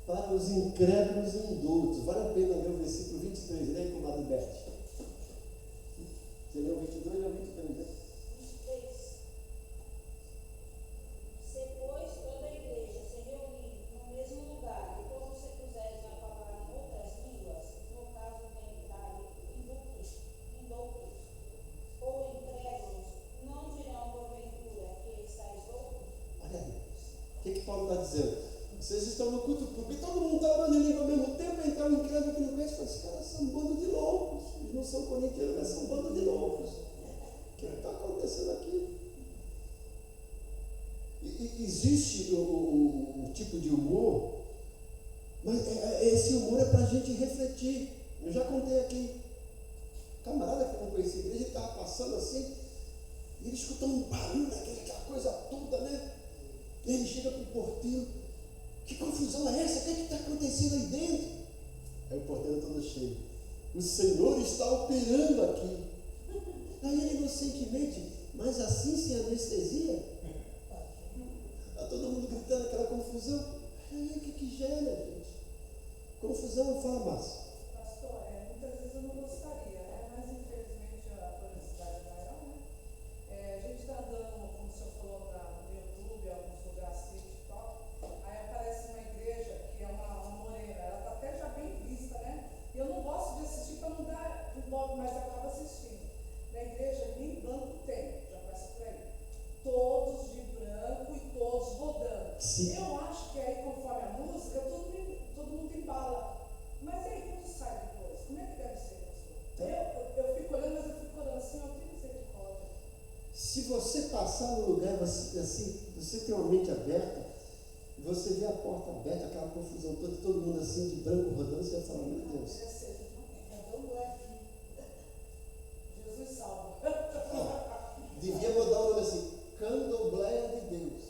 para os incrédulos e indultos. Vale a pena ler o versículo 23, leia com a Beth. Você leu o 22 ou o 23, né? 23. Se, pois, toda a igreja se reunir no mesmo lugar e todos se puserem a falar em outras línguas, no caso de indultos ou incrédulos, não dirão porventura que estáis loucos? Olha aí, o que Paulo está dizendo? Vocês estão no culto público e todo mundo está orando em língua ao mesmo tempo, então o incrédulo que não conhece fala, esses caras são um bando de loucos. Eles não são corintianos, mas são um bando de loucos. O que está acontecendo aqui? Existe um tipo de humor, mas esse humor é para a gente refletir. Eu já contei aqui. Camarada que não conhecia a igreja, ele estava passando assim, e ele escutando um barulho, aquela coisa toda, né? E ele chega para o porteiro, que confusão é essa? O que está acontecendo aí dentro? Aí o porteiro todo cheio. O Senhor está operando aqui. Aí ele inocentemente, mas assim sem anestesia? Está todo mundo gritando aquela confusão. Aí o que gera, gente? Confusão, fala mais. Pastor, muitas vezes eu não gostaria, né? Mas infelizmente a publicidade é maior, né? A gente está andando, como o senhor falou, no YouTube, alguns lugares assim, TikTok, aí aparece uma igreja que é uma morena, ela está até já bem vista, né? E eu não gosto de assistir para não dar um bloco, mas acaba assistindo. Na igreja nem banco tem, já passa por aí. Todos de branco e todos rodando. Sim. Eu acho que aí, conforme a música, todo mundo embala. Mas aí, quando sai depois, como é que deve ser, pastor? Eu fico olhando, mas eu fico olhando assim, eu tenho misericórdia. Se você passar no lugar, você tem uma mente aberta, você vê a porta aberta, aquela confusão toda, todo mundo assim, de branco rodando, você vai falar, meu Deus. Jesus salva. Devia mudar o nome assim, Candomblé de Deus.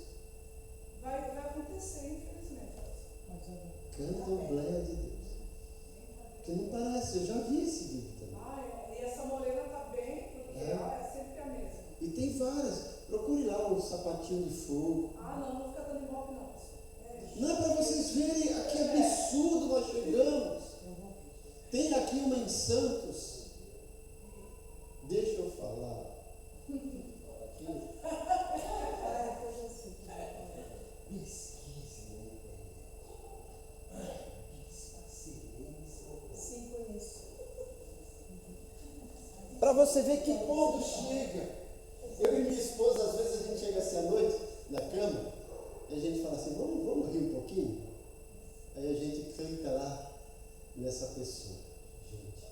Vai acontecer, infelizmente. Candomblé de Deus. Que não parece, eu já vi esse vídeo também. E essa morena tá bem, porque ela é sempre a mesma. E tem várias. Procure lá um sapatinho de fogo. Não fica dando igual não, pastor. Não é para vocês verem a que absurdo nós chegamos. Tem aqui uma em Santos. Deixa eu falar. Para você ver que ponto chega. Eu e minha esposa, às vezes a gente chega assim à noite, na cama, e a gente fala assim, vamos rir um pouquinho? Aí a gente clica lá nessa pessoa. Gente,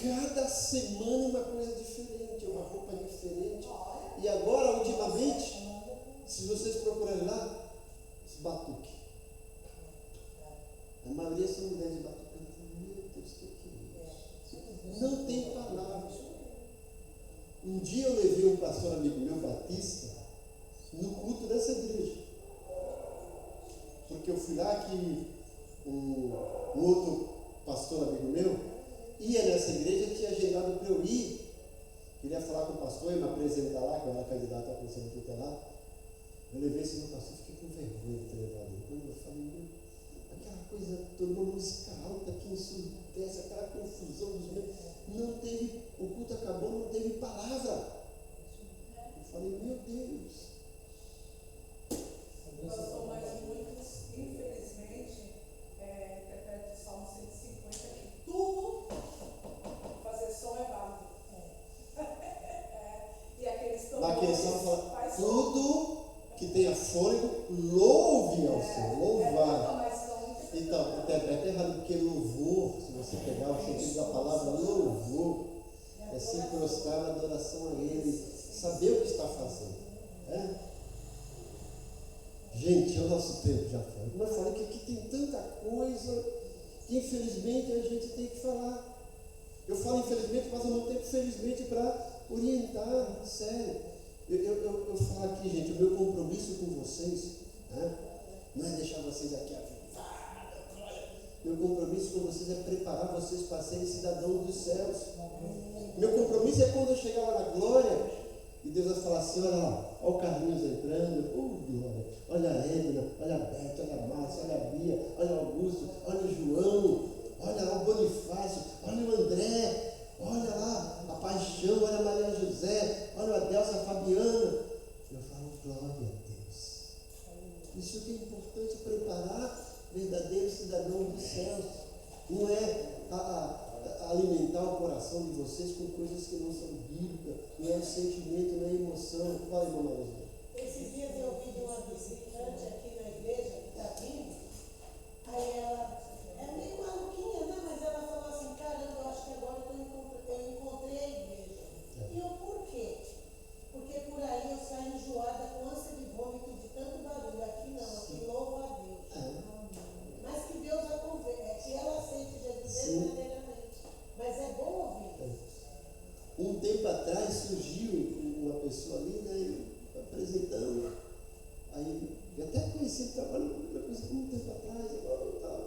cada semana uma coisa diferente, uma roupa diferente. E agora, ultimamente, se vocês procurarem lá, os batuques. A maioria são mulheres de batuque. Meu Deus, o que é isso? Não tem palavras. Um dia eu levei um pastor amigo meu, Batista, no culto dessa igreja. Porque eu fui lá que um outro pastor amigo meu ia nessa igreja, tinha agendado para eu ir. Queria falar com o pastor e me apresentar lá, que eu era candidato a presidente lá. Eu levei esse meu pastor, fiquei com vergonha de ter levado ele. Quando eu falei, aquela coisa toda, uma música alta que ensurdece, aquela confusão dos meus. Não teve, o culto acabou, não teve palavra. Eu falei, meu Deus. Pastor, mas muitos, infelizmente, interpretam o Salmo 150 que tudo fazer som é válido. E aqueles que Na questão fala, tudo que tenha fôlego, louve ao Senhor, louvar. Então, interpreta errado, porque louvor, se você pegar o sentido da palavra louvor, é se prostrar na adoração a Ele, saber o que está fazendo. Gente, o nosso tempo já foi. Mas eu falei que aqui tem tanta coisa que infelizmente a gente tem que falar. Eu falo infelizmente, mas ao mesmo tempo felizmente para orientar, sério. Eu falo aqui, gente, o meu compromisso com vocês, não é deixar vocês aqui meu compromisso com vocês é preparar vocês para serem cidadãos dos céus. Meu compromisso é quando eu chegar lá na glória e Deus vai falar assim, olha lá, olha o Carlinhos entrando, glória, olha a Edna, olha a Beth, olha a Márcia, olha a Bia, olha o Augusto, olha o João, olha lá o Bonifácio, olha o André, olha lá a Paixão, olha a Maria José, olha a Adelsa, a Fabiana. Eu falo, glória a Deus. Isso que é importante, preparar verdadeiro cidadão dos céus. Não é alimentar o coração de vocês com coisas que não são bíblicas, não é sentimento, não é emoção. Fala, irmã Maria. Esses dias eu ouvi de uma visitante aqui na igreja que está vindo, aí ela é meio maluquinha, né? Mas ela falou assim, caramba, eu acho que agora eu encontrei a igreja. E eu, por quê? Porque por aí eu saio enjoada com ânsia de vômito de tanto barulho. Aqui não, aqui louvo a Deus. Mas que Deus a converte, que ela aceite Jesus verdadeiramente. Mas é bom ouvir. Um tempo atrás surgiu uma pessoa ali, né, apresentando. Aí eu até conheci o trabalho um tempo atrás, agora tal.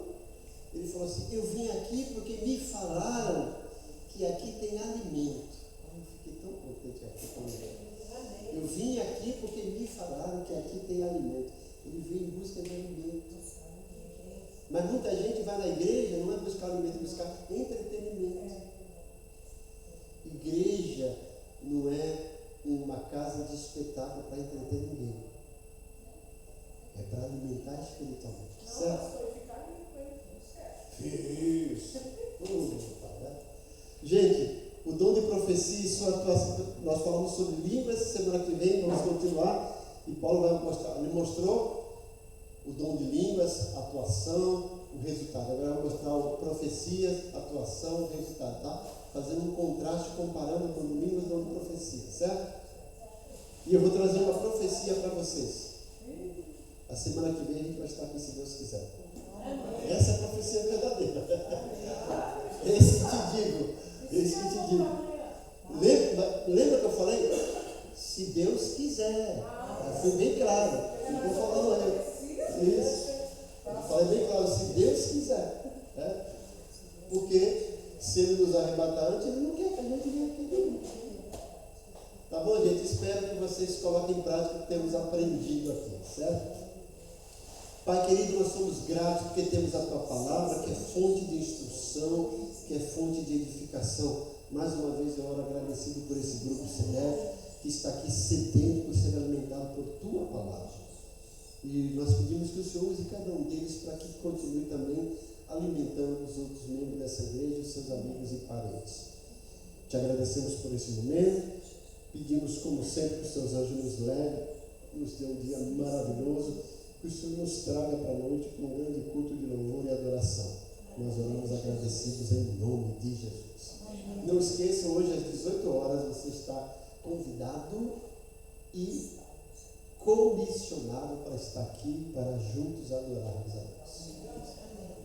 Ele falou assim, eu vim aqui porque me falaram que aqui tem alimento. Eu fiquei tão contente aqui com ele. Eu vim aqui porque me falaram que aqui tem alimento. Ele veio em busca de alimento. Mas muita gente vai na igreja, não é buscar alimento, é buscar entretenimento. Igreja não é uma casa de espetáculo para entreter ninguém. É para alimentar espiritualmente. Certo? Isso. Gente, o dom de profecia e sua atuação. Nós falamos sobre línguas, semana que vem vamos continuar. E Paulo vai mostrar, ele mostrou o dom de línguas, atuação, o resultado. Agora eu vou mostrar profecias, atuação, resultado, tá? Fazendo um contraste, comparando o dom de línguas e o dom de profecia, certo? E eu vou trazer uma profecia para vocês. A semana que vem a gente vai estar aqui, se Deus quiser. Essa é a profecia verdadeira. Esse que te digo. Lembra que eu falei? Se Deus quiser. Eu fui bem claro. Não estou falando aí. Isso. Eu falei bem claro, se Deus quiser. Né? Porque se Ele nos arrebatar antes, Ele não quer que a gente venha aqui. Tá bom, gente? Espero que vocês coloquem em prática o que temos aprendido aqui, certo? Pai querido, nós somos gratos porque temos a Tua palavra, que é fonte de instrução, que é fonte de edificação. Mais uma vez eu oro agradecido por esse grupo CDF, que está aqui sedento por ser alimentado por Tua palavra. E nós pedimos que o Senhor use cada um deles para que continue também alimentando os outros membros dessa igreja, os seus amigos e parentes. Te agradecemos por esse momento. Pedimos, como sempre, que os teus anjos nos levem, nos dê um dia maravilhoso, que o Senhor nos traga para a noite com um grande culto de louvor e adoração. Nós oramos agradecidos em nome de Jesus. Não esqueçam, hoje às 18 horas você está convidado e comissionado para estar aqui, para juntos adorarmos a Deus.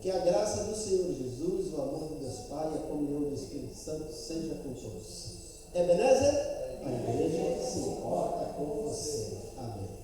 Que a graça do Senhor Jesus, o amor de Deus Pai e a comunhão do Espírito Santo seja com todos. Ebenezer, a igreja se importa com você. Amém.